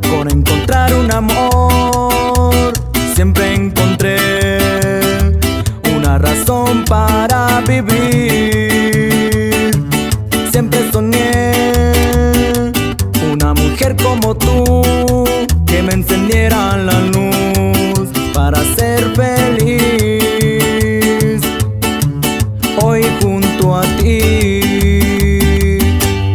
con encontrar un amor. Siempre encontré una razón para vivir. Siempre soñé una mujer como tú, que me encendiera la luz para ser feliz. Hoy junto a ti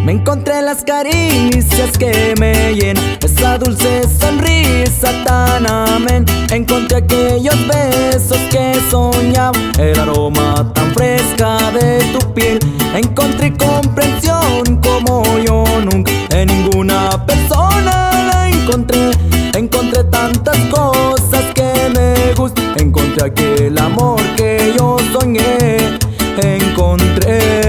me encontré las caricias que me llenan, esa dulce sonrisa tan amén. Encontré aquellos besos que soñaba, el aroma tan fresca de tu piel. Encontré comprensión como yo nunca en ninguna persona la encontré. Encontré tantas cosas que me gustan, encontré aquel amor que yo soñé. Encontré.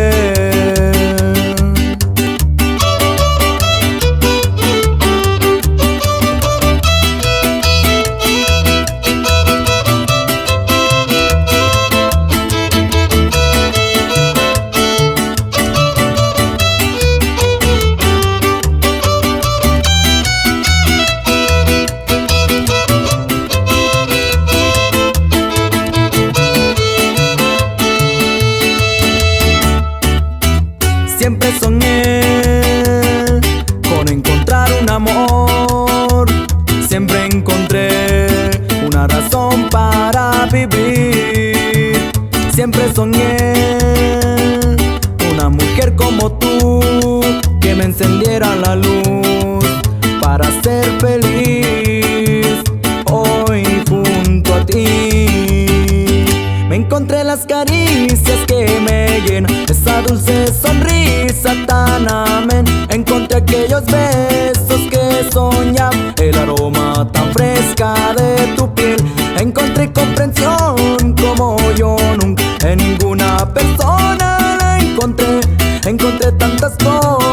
Siempre soñé con encontrar un amor. Siempre encontré una razón para vivir. Siempre soñé una mujer como tú, que me encendiera la luz para ser feliz. Hoy junto a ti me encontré las caricias que me llenan, esa dulce sonrisa tan amén. Encontré aquellos besos que soñaba, el aroma tan fresca de tu piel. Encontré comprensión como yo nunca en ninguna persona la encontré. Encontré tantas cosas